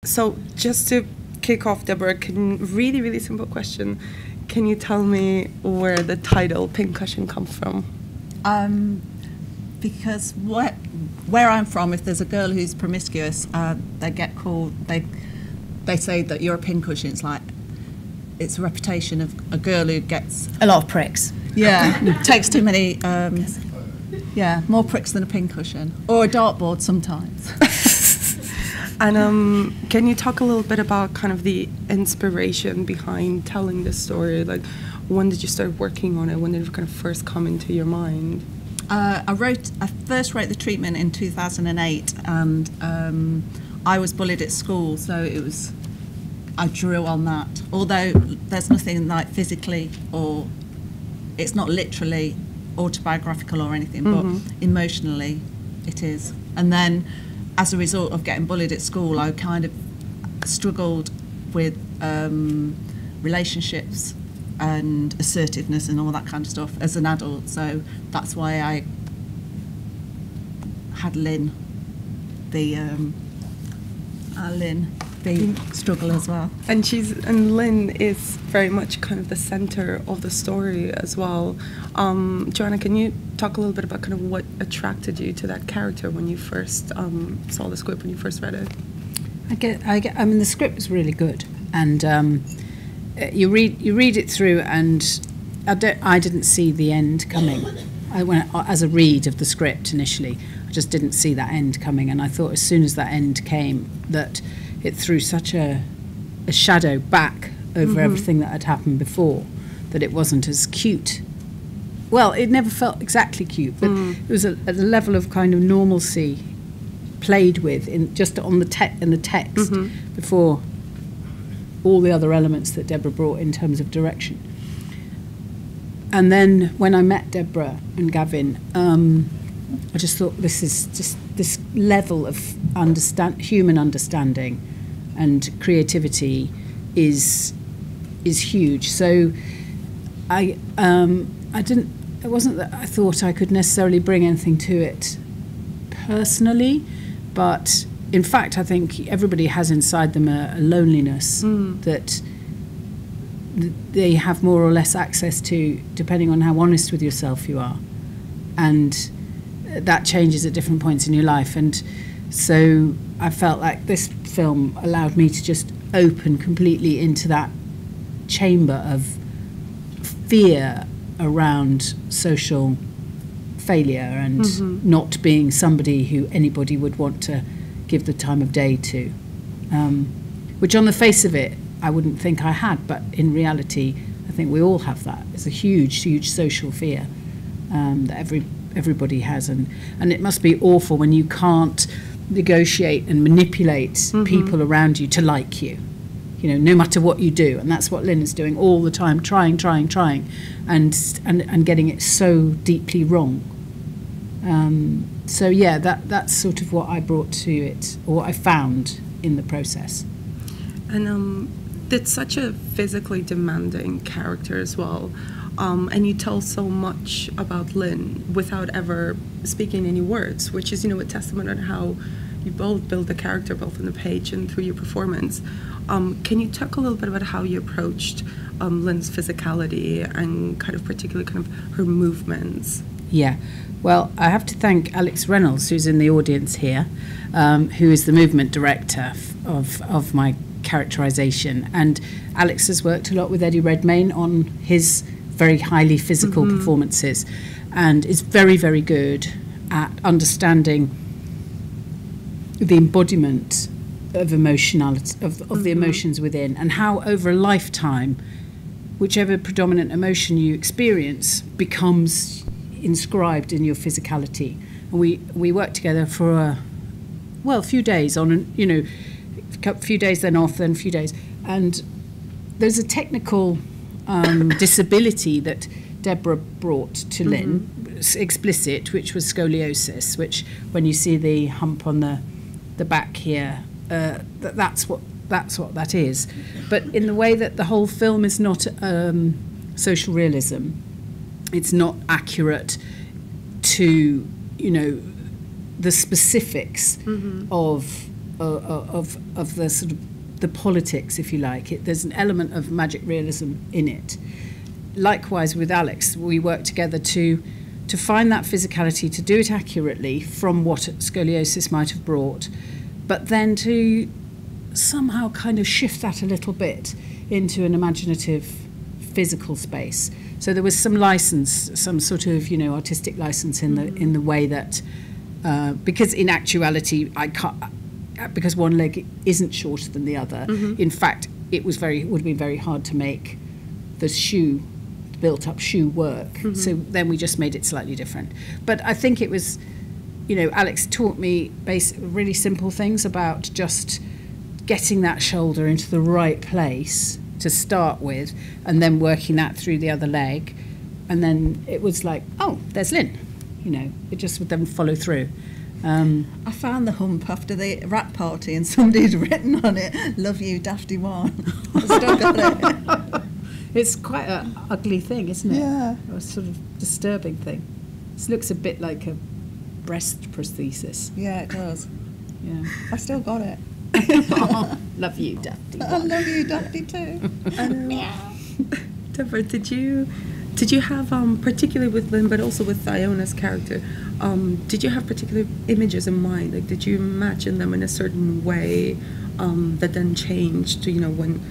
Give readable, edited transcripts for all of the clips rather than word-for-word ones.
So just to kick off, Deborah, really, really simple question. Can you tell me where the title Pincushion comes from? Because where I'm from, if there's a girl who's promiscuous, they get called, they say that you're a pincushion. It's a reputation of a girl who gets... A lot of pricks. Yeah, takes too many, more pricks than a pincushion. Or a dartboard sometimes. And can you talk a little bit about kind of the inspiration behind telling this story? Like, when did you start working on it? When did it kind of first come into your mind? I first wrote the treatment in 2008, and I was bullied at school, so I drew on that. Although there's nothing like physically, or it's not literally autobiographical or anything, but emotionally it is. And then, as a result of getting bullied at school, I kind of struggled with relationships and assertiveness and all that kind of stuff as an adult. So that's why I had Lynn, the struggle as well. And Lynn is very much kind of the center of the story as well. Joanna, can you talk a little bit about kind of what attracted you to that character when you first saw the script, when you first read it? I mean, the script was really good, and you read it through, and I didn't see the end coming. I went as a read of the script initially. I just didn't see that end coming, and I thought as soon as that end came that it threw such a shadow back over everything that had happened before, that it wasn't as cute. Well, it never felt exactly cute, but it was at a level of kind of normalcy played with just on the text before all the other elements that Deborah brought in terms of direction. And then when I met Deborah and Gavin, I just thought this is just this level of human understanding and creativity is huge. So it wasn't that I thought I could necessarily bring anything to it personally, but in fact I think everybody has inside them a loneliness that they have more or less access to, depending on how honest with yourself you are, and that changes at different points in your life. And so I felt like this film allowed me to just open completely into that chamber of fear around social failure and not being somebody who anybody would want to give the time of day to, which on the face of it I wouldn't think I had, but in reality I think we all have that. It's a huge social fear that everybody has, and it must be awful when you can't negotiate and manipulate people around you to like you, no matter what you do. And that's what Lynn is doing all the time, trying and getting it so deeply wrong. So yeah, that's sort of what I brought to it, or what I found in the process. And it's such a physically demanding character as well. And you tell so much about Lynn without ever speaking any words, which is, a testament on how you both build the character, both on the page and through your performance. Can you talk a little bit about how you approached Lynn's physicality and kind of particularly kind of her movements? Yeah, well, I have to thank Alex Reynolds, who's in the audience here, who is the movement director of my characterization. And Alex has worked a lot with Eddie Redmayne on his very highly physical performances, and is very, very good at understanding the embodiment of emotionality, of the emotions within, and how over a lifetime, whichever predominant emotion you experience becomes inscribed in your physicality. And we worked together for a few days on, a few days then off, then a few days, and there's a technical disability that Deborah brought to Lynn, explicit, which was scoliosis, which when you see the hump on the back here, that's what that is. But in the way that the whole film is not social realism, it's not accurate to the specifics of of the sort of the politics, if you like. There's an element of magic realism in it. Likewise with Alex, we worked together to find that physicality, to do it accurately from what scoliosis might have brought, but then to somehow kind of shift that a little bit into an imaginative physical space. So there was some license, some sort of, you know, artistic license in the way that, because in actuality I can't, because one leg isn't shorter than the other. In fact, it would have been very hard to make the built-up shoe work. So then we just made it slightly different. But I think it was, you know, Alex taught me really simple things about just getting that shoulder into the right place to start with, and then working that through the other leg, and then it was like, oh, there's Lynn. You know, it just would then follow through. I found the hump after the rap party, and somebody had written on it, "Love you, Dafty One." I still got it. It's quite an ugly thing, isn't it? Yeah. A sort of disturbing thing. This looks a bit like a breast prosthesis. Yeah, it does. Yeah. I still got it. Love you, Dafty. I love you, Dafty too. Deborah, did you have particularly with Lynn, but also with Iona's character, did you have particular images in mind? Like, did you imagine them in a certain way that then changed? You know, when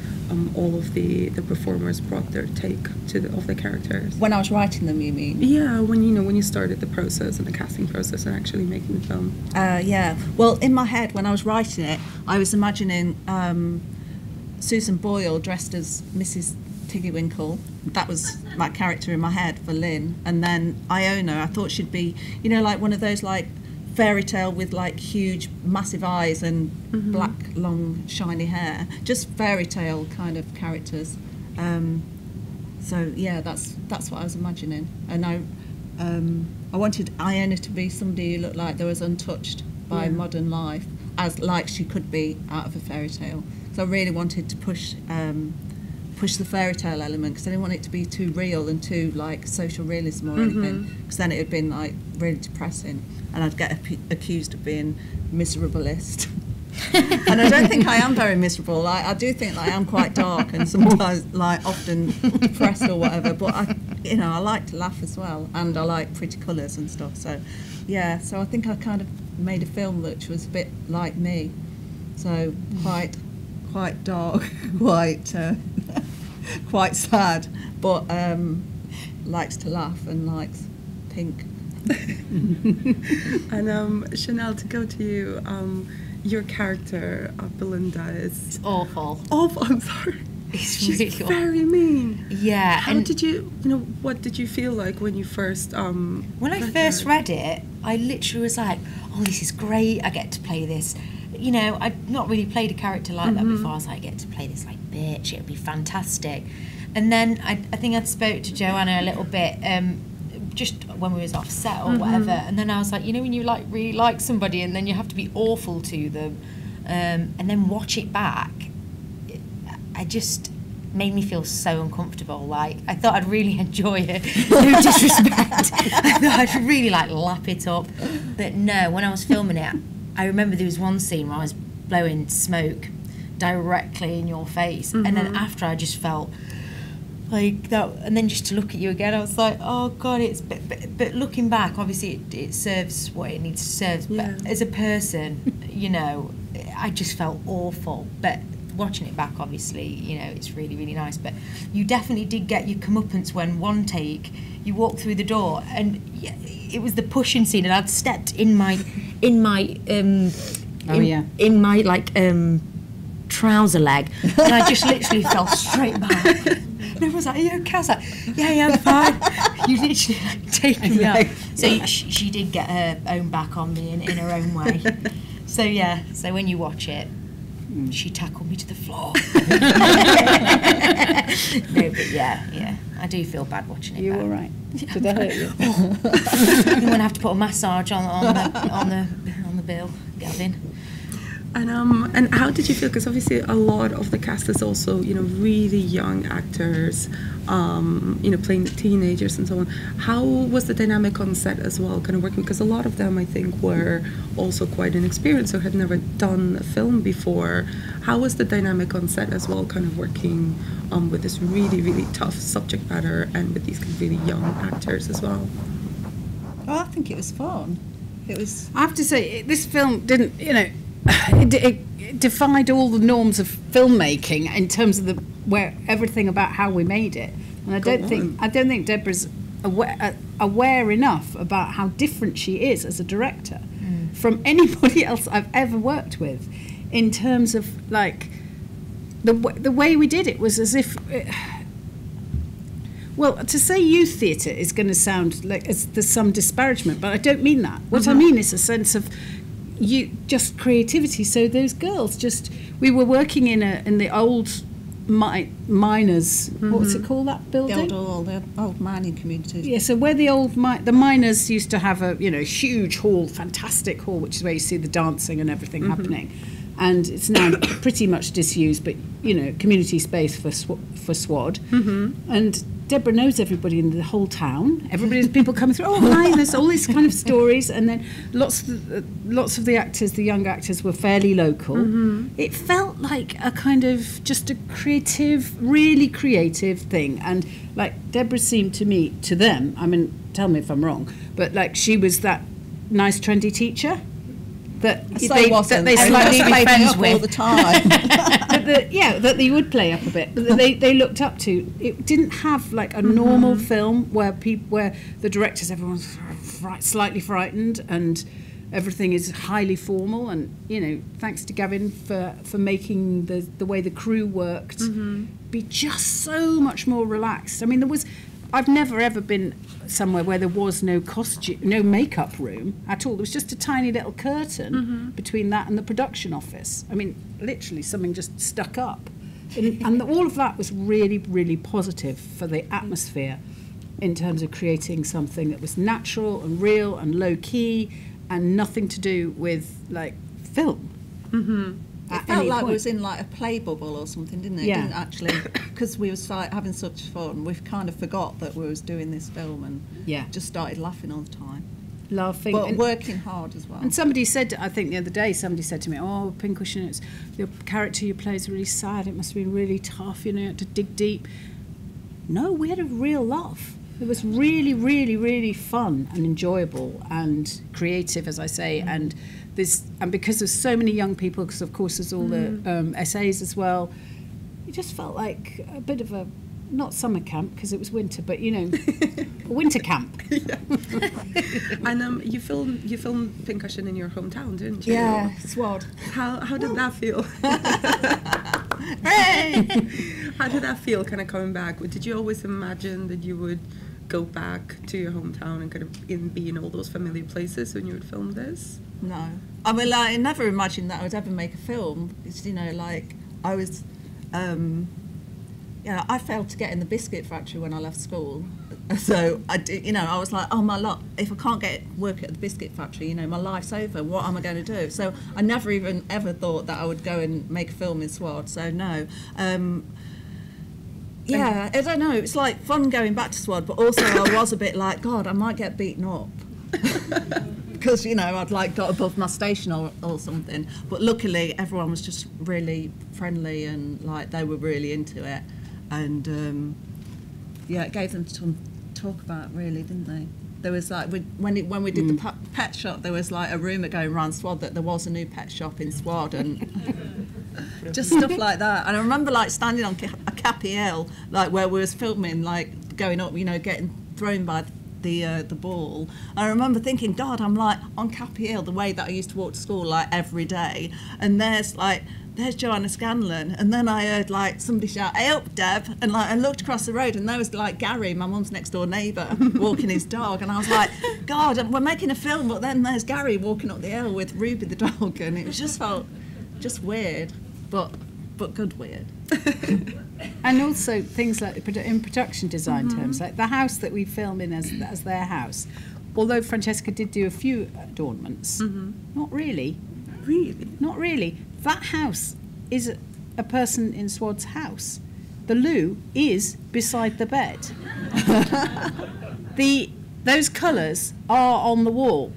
all of the performers brought their take of the characters. When I was writing them, you mean? Yeah, when you started the process and the casting process and actually making the film. Yeah. Well, in my head, when I was writing it, I was imagining Susan Boyle dressed as Mrs. Tiggywinkle. That was my character in my head for Lynn. And then Iona, I thought she'd be, you know, like one of those like fairy tale with like huge massive eyes and black long shiny hair, just fairy tale kind of characters. So yeah, that's what I was imagining. And I wanted Iona to be somebody who looked like they was untouched by modern life, as like she could be out of a fairy tale. So I really wanted to push the fairy tale element, because I didn't want it to be too real and too like social realism or anything, because then it would have been like really depressing, and I'd get accused of being miserablest. And I don't think I am very miserable. Like, I do think like, I am quite dark and sometimes like often depressed or whatever, but I like to laugh as well, and I like pretty colours and stuff. So yeah, so I think I kind of made a film which was a bit like me, so quite dark, quite sad, but likes to laugh and likes pink. And Chanel, to go to you, your character, Belinda, is... It's awful. Awful, I'm sorry. She's really awful. Very mean. Yeah. How did what did you feel like when you first... when I first read it, I literally was like, oh, this is great, I get to play this. You know, I'd not really played a character like that before. I was like, I get to play this like bitch, it'll be fantastic. And then I think I spoke to Joanna a little bit, just when we was off set or whatever, and then I was like, you know, when you like really like somebody and then you have to be awful to them, and then watch it back, I just made me feel so uncomfortable. Like, I thought I'd really enjoy it. No disrespect. I thought I'd really like lap it up, but no. When I was filming it, I remember there was one scene where I was blowing smoke directly in your face, and then after I just felt like that, and then just to look at you again, I was like, oh god, it's but looking back, obviously it serves what it needs to serve, but as a person, you know, I just felt awful. But watching it back, obviously, you know, it's really, really nice. But you definitely did get your comeuppance when one take you walked through the door, and it was the pushing scene, and I'd stepped in my like trouser leg, and I just literally fell straight back. And everyone was like, are you okay? I was like, yeah, I'm fine. You literally like taken me up. So she did get her own back on me in her own way. So yeah, so when you watch it, she tackled me to the floor. No, but yeah, I do feel bad watching it. You all right? Did I hurt you? I'm gonna have to put a massage on the bill, Gavin. And how did you feel? Because obviously a lot of the cast is also, really young actors, playing the teenagers and so on. How was the dynamic on set as well, kind of working? Because a lot of them, I think, were also quite inexperienced or had never done a film before. How was the dynamic on set as well, kind of working with this really, really tough subject matter and with these kind of really young actors as well? Oh, I think it was fun. It was. I have to say, this film didn't, it defied all the norms of filmmaking in terms of everything about how we made it. And I don't think Deborah's aware enough about how different she is as a director from anybody else I've ever worked with, in terms of like the way we did it was as if. Well, to say youth theatre is going to sound like there's some disparagement, but I don't mean that. What I mean is a sense of just creativity. So those girls we were working in the old miners. What's it called, that building? The old mining communities. Yeah. So where the miners used to have a huge hall, fantastic hall, which is where you see the dancing and everything happening, and it's now pretty much disused, but community space for SWAD, and Deborah knows everybody in the whole town. People coming through. Oh, hi! There's all these kind of stories, and then lots of the actors, the young actors, were fairly local. It felt like a kind of just a really creative thing, and like Deborah seemed to them. I mean, tell me if I'm wrong, but like she was that nice trendy teacher that they slightly be friends with all the time. that they would play up a bit, but they looked up to. It didn't have like a normal film where the directors, everyone's slightly frightened and everything is highly formal, and thanks to Gavin for making the way the crew worked be just so much more relaxed. I mean, I've never ever been somewhere where there was no makeup room at all. There was just a tiny little curtain between that and the production office. I mean, literally something just stuck up. And all of that was really, really positive for the atmosphere in terms of creating something that was natural and real and low-key and nothing to do with, like, film. It felt like we was in like a play bubble or something, didn't it? Yeah. It didn't actually, because we was like having such fun, we've kind of forgot that we was doing this film and just started laughing all the time. Laughing. But working hard as well. And somebody said, I think the other day, somebody said to me, "Oh, Pincushion, your character you play is really sad. It must have been really tough, you to dig deep." No, we had a real laugh. It was really, really, really fun and enjoyable and creative, as I say, and because there's so many young people, because of course there's all the essays as well. It just felt like a bit of a, not summer camp because it was winter, but a winter camp. And you filmed Pincushion in your hometown, didn't you? Yeah, SWAD. How did that feel? Hey! How did that feel, kind of coming back? Did you always imagine that you would go back to your hometown and kind of be in all those familiar places when you would film this? No. I mean, I never imagined that I would ever make a film. It's, I was, I failed to get in the biscuit factory when I left school. So I did, I was like, if I can't get work at the biscuit factory, my life's over. What am I going to do? So I never even ever thought that I would go and make a film in SWAD. So no. I don't know. It's like fun going back to SWAD, but also I was a bit like, God, I might get beaten up. Because, I'd got above my station or something. But luckily, everyone was just really friendly and, they were really into it. And, it gave them to talk about, really, didn't they? There was, when we did the pet shop, there was, a rumour going around SWAD that there was a new pet shop in SWAD and just stuff like that. And I remember, standing on a Cappy Hill, where we was filming, going up, getting thrown by the ball. I remember thinking, God, I'm on Cappy Hill, the way that I used to walk to school every day, and there's Joanna Scanlan, and then I heard somebody shout, "Hey up, Deb!" And I looked across the road, and there was Gary, my mum's next door neighbour, walking his dog, and I was like, God, we're making a film, but then there's Gary walking up the hill with Ruby the dog, and it just felt just weird, but good weird. And also things like in production design terms, like the house that we film in as their house, although Francesca did do a few adornments, not really. Really? Not really. that house is a person in Swad's house. The loo is beside the bed. Those colours are on the wall.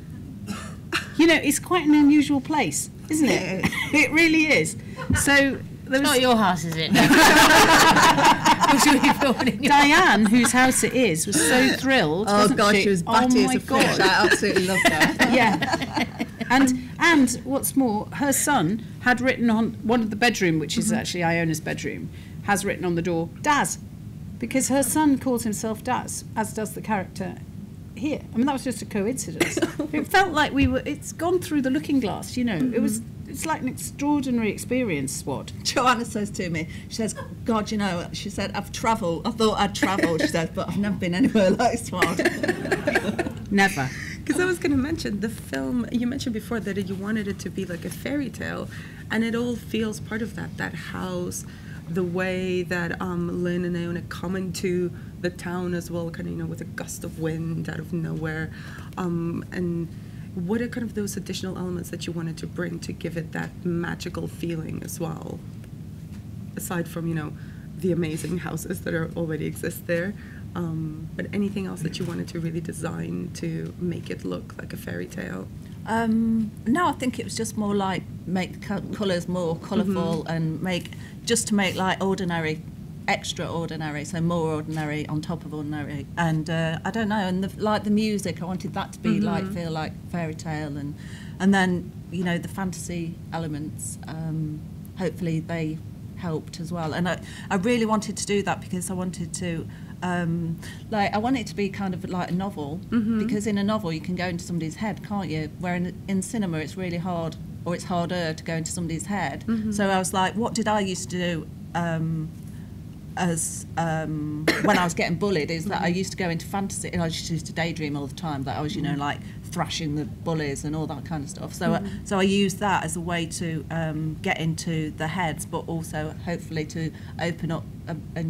You know, it's quite an unusual place, isn't it? It really is. So It's not your house, is it? Diane, whose house it is, was so thrilled. Oh God, she was batty as a God. fish. I absolutely loved her. Yeah. And what's more, her son had written on one of the bedroom, which is actually Iona's bedroom, has written on the door, Daz, because her son calls himself Daz, as does the character here. I mean, that was just a coincidence. It felt like it's gone through the looking glass, you know. It's like an extraordinary experience, Swad. Joanna says to me, she says, God, you know, she said, I've travelled. I thought I'd travelled, she says, but I've never been anywhere like Swad. Never. Because I was going to mention the film, you mentioned before that you wanted it to be like a fairy tale, and it all feels part of that house, the way that Lynn and Iona come into the town as well, kind of, you know, with a gust of wind out of nowhere, and what are kind of those additional elements that you wanted to bring to give it that magical feeling as well, aside from, you know, the amazing houses that already exist there, but anything else that you wanted to really design to make it look like a fairy tale? No, I think it was just more like make the colours more colourful and just to make like ordinary extraordinary, so more ordinary on top of ordinary. And I don't know, and the music, I wanted that to be feel like fairy tale, and then, you know, the fantasy elements, hopefully they helped as well. And I really wanted to do that because I wanted to I want it to be kind of like a novel, because in a novel you can go into somebody's head, can't you? Where in cinema it's really hard, or it's harder to go into somebody's head. So I was like, what did I used to do as when I was getting bullied, is that I used to go into fantasy, and I just used to daydream all the time that I was, you know, like thrashing the bullies and all that kind of stuff. So so I used that as a way to get into the heads, but also hopefully to open up a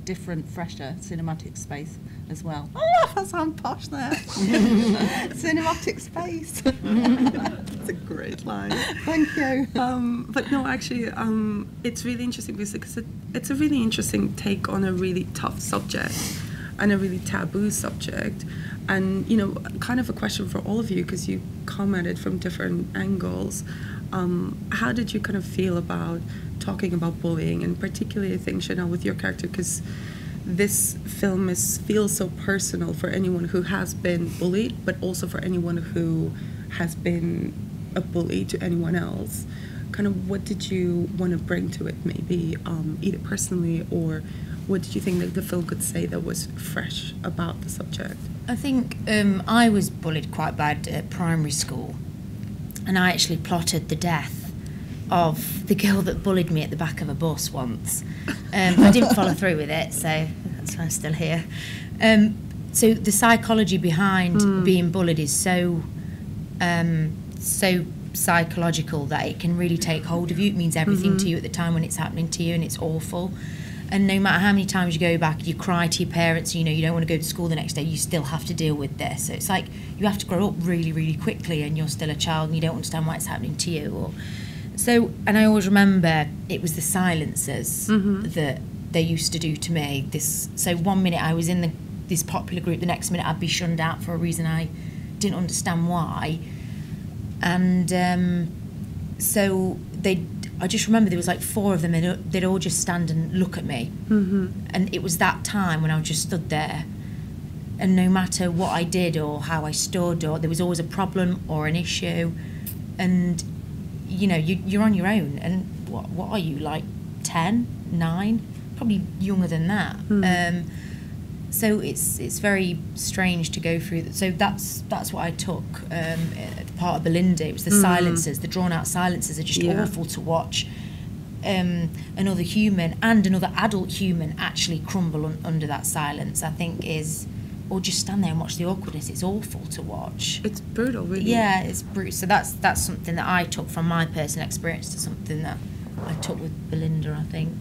different, fresher cinematic space as well. Oh, I sound posh there. Cinematic space. That's a great line. Thank you. But no, actually, it's really interesting because it's a really interesting take on a really tough subject and a really taboo subject. And, you know, kind of a question for all of you, because you come at it from different angles. How did you kind of feel about talking about bullying, and particularly, I think, Chanel, with your character, because this film feels so personal for anyone who has been bullied, but also for anyone who has been a bully to anyone else. Kind of what did you want to bring to it, maybe, either personally, or what did you think that the film could say that was fresh about the subject? I think I was bullied quite bad at primary school, and I actually plotted the death of the girl that bullied me at the back of a bus once. I didn't follow through with it, so that's why I'm still here. So the psychology behind being bullied is so psychological that it can really take hold of you. It means everything to you at the time when it's happening to you, and it's awful. And no matter how many times you go back, you cry to your parents, you know, you don't want to go to school the next day, you still have to deal with this. So it's like you have to grow up really, really quickly, and you're still a child and you don't understand why it's happening to you. And I always remember it was the silences that they used to do to me. So one minute I was in this popular group, the next minute I'd be shunned out for a reason I didn't understand why. And I just remember there was like 4 of them, and they'd all just stand and look at me. And it was that time when I just stood there, and no matter what I did or how I stood, or there was always a problem or an issue, and you know, you're on your own. And what are you, like 10, 9, probably younger than that. So it's very strange to go through. So that's what I took. Part of Belinda, it was the silences, the drawn out silences are just awful to watch. Another human and another adult human actually crumble under that silence, I think or just stand there and watch the awkwardness. It's awful to watch. It's brutal, really. Yeah, it's brutal. So that's something that I took from my personal experience to something that I took with Belinda, I think.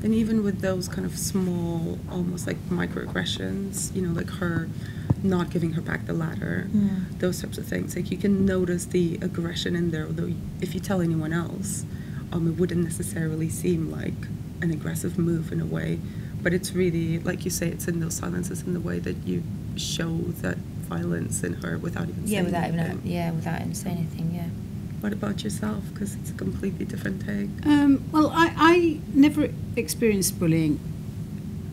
And even with those kind of small, almost like microaggressions, you know, like her not giving her back the ladder, those types of things, like you can notice the aggression in there, although if you tell anyone else, it wouldn't necessarily seem like an aggressive move in a way, but it's really, like you say, it's in those silences, in the way that you show that violence in her without even saying anything. Without him saying anything, yeah. What about yourself? Because it's a completely different take. Well, I never experienced bullying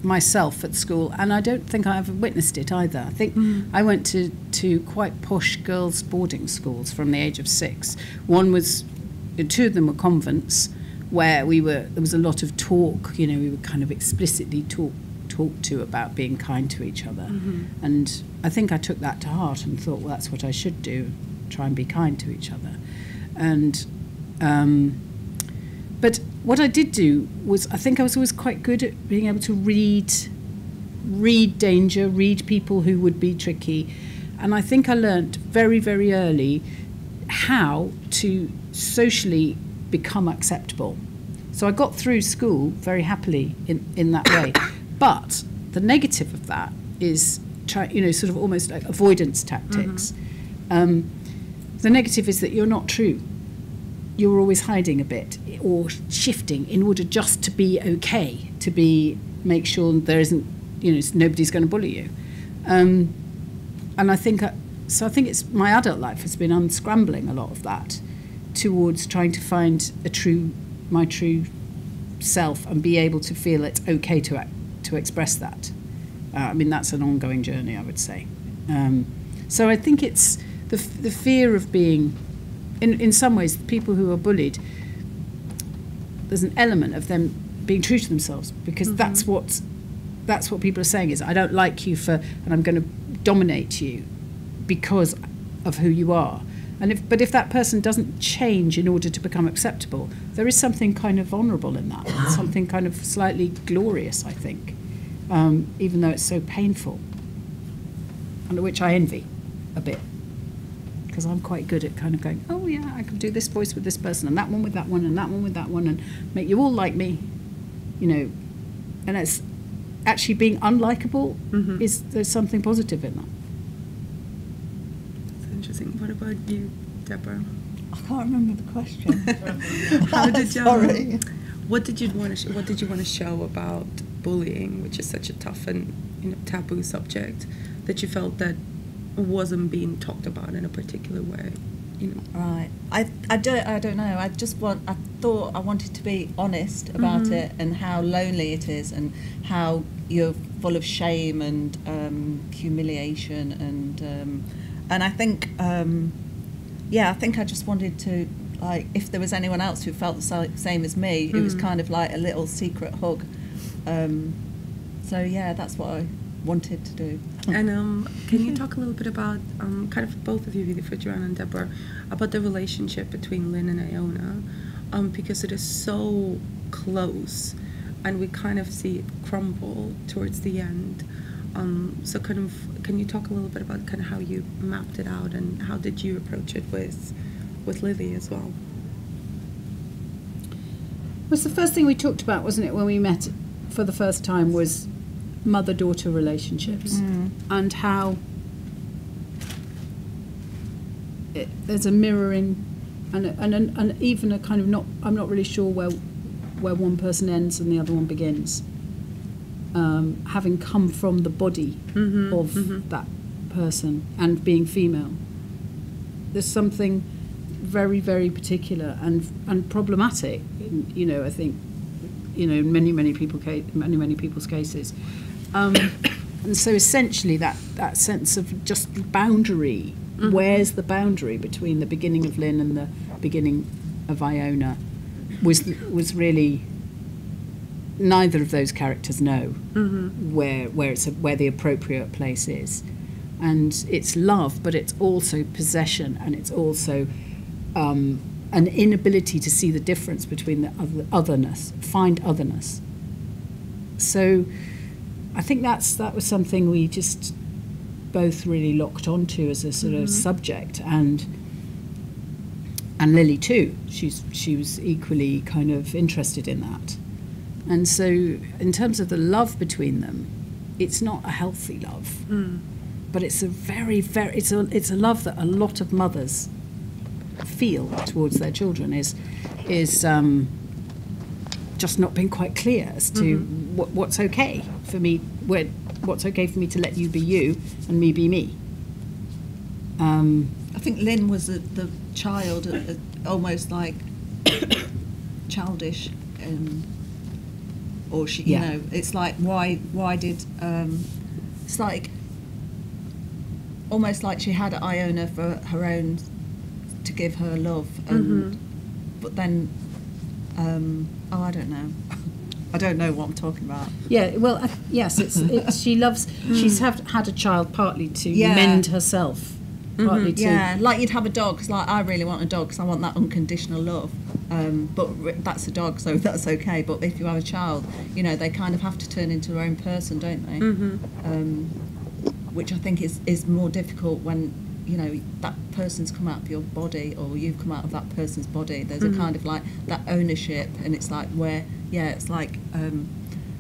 myself at school, and I don't think I ever witnessed it either. I think I went to quite posh girls' boarding schools from the age of 6. Two of them were convents, where there was a lot of talk, we were kind of explicitly talked to about being kind to each other. And I think I took that to heart and thought, well, that's what I should do, try and be kind to each other. And but what I did do was, I think I was always quite good at being able to read danger, read people who would be tricky. And I think I learnt very, very early how to socially become acceptable. So I got through school very happily in that way. But the negative of that is, sort of almost like avoidance tactics. The negative is that you're not true. You're always hiding a bit or shifting in order just to be okay, make sure there isn't, nobody's going to bully you. And I think it's my adult life has been unscrambling a lot of that towards trying to find my true self and be able to feel it's okay to express that. That's an ongoing journey, I would say. So I think it's the fear of being, in some ways, people who are bullied, there's an element of them being true to themselves, because that's what people are saying is, I don't like you and I'm going to dominate you because of who you are. But if that person doesn't change in order to become acceptable, there is something kind of honourable in that, something kind of slightly glorious, I think, even though it's so painful, and which I envy a bit, because I'm quite good at kind of going, oh yeah, I can do this voice with this person, and that one with that one, and that one with that one, and make you all like me, and it's actually being unlikable. There's something positive in that. Interesting. What about you, Deborah? I can't remember the question. How did Sorry. What did you want to show about bullying, which is such a tough and taboo subject, that you felt that wasn't being talked about in a particular way? Right. I don't know. I thought I wanted to be honest about it, and how lonely it is, and how you're full of shame and humiliation, and I think, I think I just wanted to, like, if there was anyone else who felt the same as me, it was kind of like a little secret hug. That's what I wanted to do. And can you talk a little bit about, kind of both of you, either for Joanna and Deborah, about the relationship between Lynn and Iona, because it is so close, and we kind of see it crumble towards the end. So can you talk a little bit about kind of how you mapped it out, and how did you approach it with Lily as well? It was the first thing we talked about, wasn't it, when we met for the first time, was mother-daughter relationships, and how there's a mirroring and even a kind of I'm not really sure where one person ends and the other one begins. Having come from the body of that person and being female, there's something very, very particular and problematic. I think, in many people's cases, and so essentially that sense of just boundary. Where's the boundary between the beginning of Lynn and the beginning of Iona? Was really. Neither of those characters know where the appropriate place is, and it's love, but it's also possession, and it's also an inability to see the difference between the otherness, find otherness. So, I think that was something we just both really locked onto as a sort of subject, and Lily too. She was equally kind of interested in that. And so, in terms of the love between them, it's not a healthy love, but it's a very, very, it's a love that a lot of mothers feel towards their children. Is is just not been quite clear as to what's okay for me, what's okay for me to let you be you and me be me. I think Lynn was the child, almost like childish, or she, you know, it's like why did it's like almost like she had Iona for her own, to give her love, and but then I don't know. I don't know what I'm talking about. Yeah, well, yes, it's she loves. She's had a child partly to mend herself, partly to. Yeah, like you'd have a dog. Cause like I really want a dog because I want that unconditional love. But that's a dog, so that's okay. But if you have a child, you know, they kind of have to turn into their own person, don't they? Which I think is more difficult when, you know, that person's come out of your body or you've come out of that person's body. There's a kind of like that ownership, and it's like it's like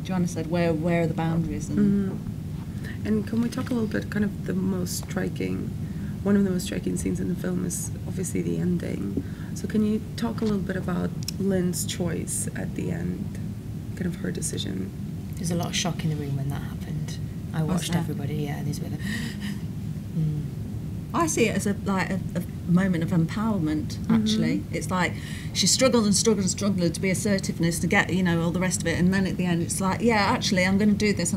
Joanna said, where are the boundaries? And And can we talk a little bit, kind of one of the most striking scenes in the film is obviously the ending. So can you talk a little bit about Lynn's choice at the end, kind of her decision? There's a lot of shock in the room when that happened. I watched everybody, there's a bit of... I see it as a moment of empowerment, actually. It's like she struggled and struggled and struggled to be assertiveness, to get, you know, all the rest of it, and then at the end it's like, yeah, actually I'm going to do this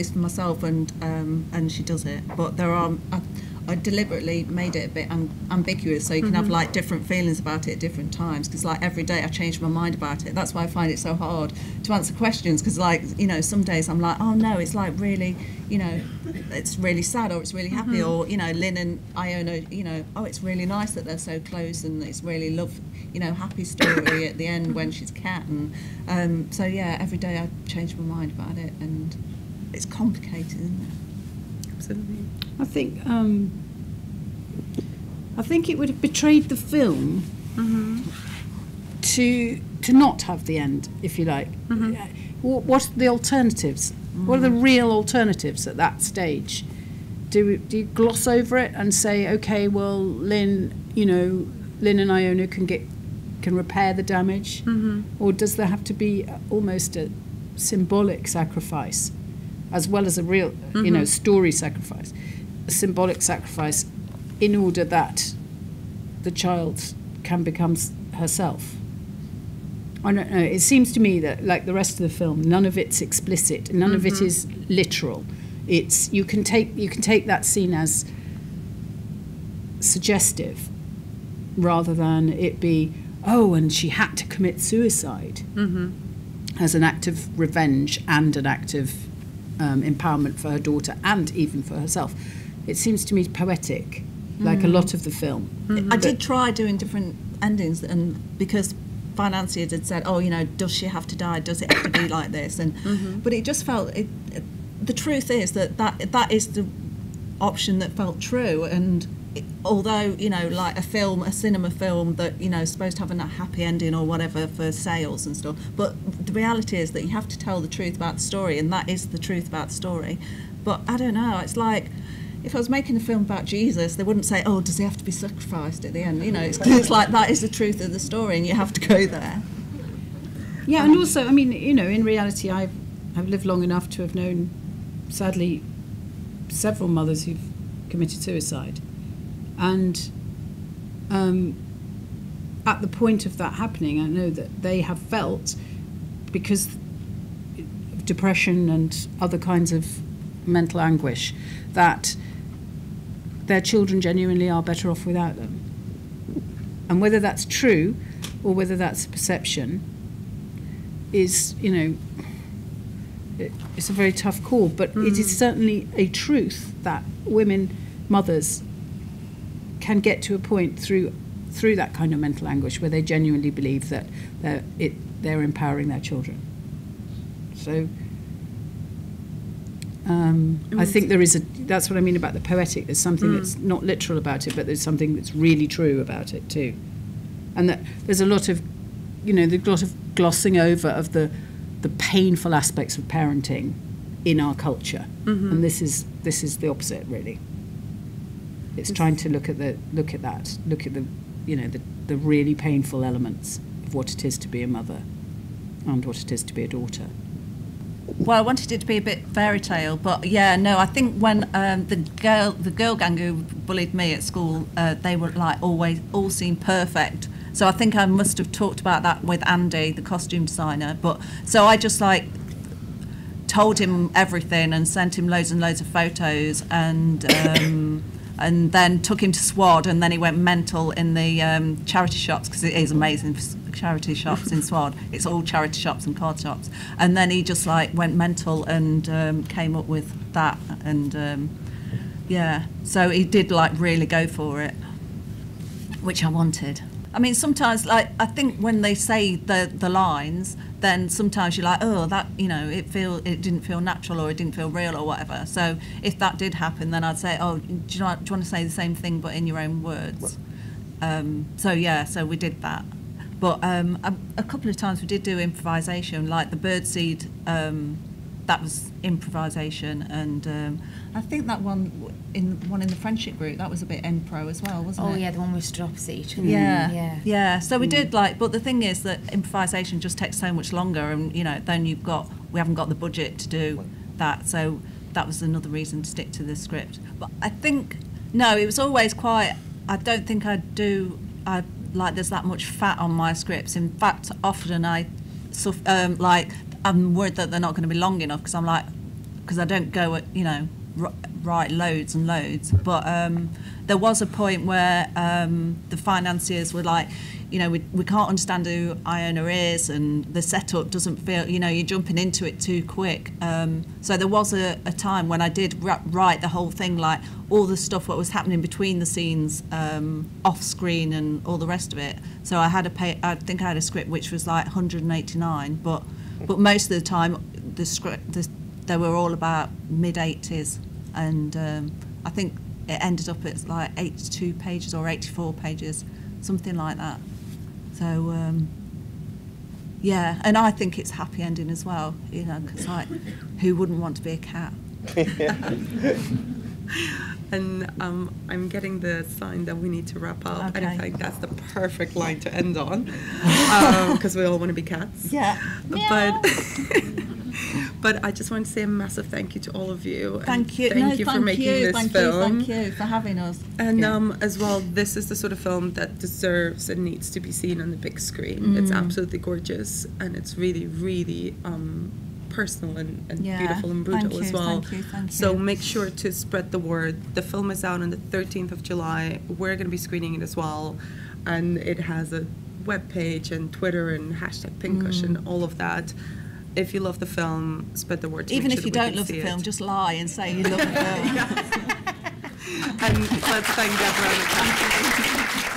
for myself, and she does it. But there are... I deliberately made it a bit ambiguous, so you can have like different feelings about it at different times, because like every day I change my mind about it. That's why I find it so hard to answer questions, because like, you know, some days I'm like, oh no, it's like really, you know, it's really sad, or it's really happy, or, you know, Lynn and Iona, you know, oh, it's really nice that they're so close, and it's really happy story at the end when she's cat, and so yeah, every day I change my mind about it, and it's complicated, isn't it? Absolutely. I think it would have betrayed the film to not have the end, if you like. What are the alternatives? What are the real alternatives at that stage? Do you gloss over it and say, okay, well, Lynn and Iona can repair the damage, or does there have to be almost a symbolic sacrifice, as well as a real, story sacrifice? A symbolic sacrifice in order that the child can become herself. I don't know. It seems to me that, like the rest of the film, none of it's explicit. None of it is literal. It's you can take that scene as suggestive, rather than it be, oh, and she had to commit suicide as an act of revenge and an act of empowerment for her daughter and even for herself. It seems to me poetic, like a lot of the film. I did try doing different endings, and because Financier had said, oh, you know, does she have to die? Does it have to be like this? And but it just felt, the truth is that is the option that felt true. And although, you know, like a cinema film that, you know, is supposed to have a happy ending or whatever for sales and stuff, but the reality is that you have to tell the truth about the story, and that is the truth about the story. But I don't know, it's like, if I was making a film about Jesus, they wouldn't say, oh, does he have to be sacrificed at the end? You know, it's like that is the truth of the story, and you have to go there. Yeah, and also, I mean, you know, in reality, I've lived long enough to have known, sadly, several mothers who've committed suicide. And at the point of that happening, I know that they have felt, because of depression and other kinds of mental anguish, that their children genuinely are better off without them. And whether that's true or whether that's a perception is, you know, it's a very tough call, but it is certainly a truth that women, mothers, can get to a point through that kind of mental anguish where they genuinely believe that they're empowering their children. So I think that's what I mean about the poetic. There's something that's not literal about it, but there's something that's really true about it too. And that there's a lot of, you know, the lot of glossing over of the painful aspects of parenting in our culture. And this is the opposite, really. It's trying to look at the, you know, the really painful elements of what it is to be a mother and what it is to be a daughter? Well, I wanted it to be a bit fairy tale, but yeah, no, I think when the girl gang who bullied me at school, they were like all seemed perfect. So I think I must have talked about that with Andy, the costume designer. But so I just like told him everything and sent him loads and loads of photos, and then took him to SWAD, and then he went mental in the charity shops, because it is amazing charity shops in SWAD. It's all charity shops and card shops. And then he just like went mental and came up with that, and yeah, so he did like really go for it, which I wanted. I mean, sometimes, like, I think when they say the lines, then sometimes you're like, oh, that, you know, it didn't feel natural, or it didn't feel real, or whatever. So if that did happen, then I'd say, oh, do you want to say the same thing but in your own words? So yeah, so we did that. But a couple of times we did do improvisation, like the birdseed. That was improvisation, and I think that one in the friendship group, that was a bit impro as well, wasn't it? Oh yeah, the one we stood opposite each other. Yeah. So we did like, but the thing is that improvisation just takes so much longer, and you know, then we haven't got the budget to do that, so that was another reason to stick to the script. But I think no, it was always quite. I don't think like there's that much fat on my scripts. In fact, often I'm worried that they're not going to be long enough, because I don't go at, you know, write loads and loads. But there was a point where the financiers were like, you know, we can't understand who Iona is, and the setup doesn't feel, you know, you're jumping into it too quick. So there was a time when I did write the whole thing, like all the stuff what was happening between the scenes, off screen and all the rest of it. So I think I had a script which was like 189, but most of the time they were all about mid-80s, and I think it ended up at like 82 pages or 84 pages, something like that. So yeah, and I think it's happy ending as well, you know, because like, who wouldn't want to be a cat? And I'm getting the sign that we need to wrap up, Okay. and I think that's the perfect line to end on, because we all want to be cats. Yeah. But I just want to say a massive thank you to all of you. Thank you. Thank you for making this film. Thank you for having us. And as well, this is the sort of film that deserves and needs to be seen on the big screen. It's absolutely gorgeous, and it's really, really personal and beautiful and brutal as well. Thank you. So make sure to spread the word. The film is out on the 13th of July. We're going to be screening it as well, and it has a webpage and Twitter and hashtag Pincushion, all of that. If you love the film, spread the word. Even if you don't love the film, just lie and say you love the film. And let's thank Deborah.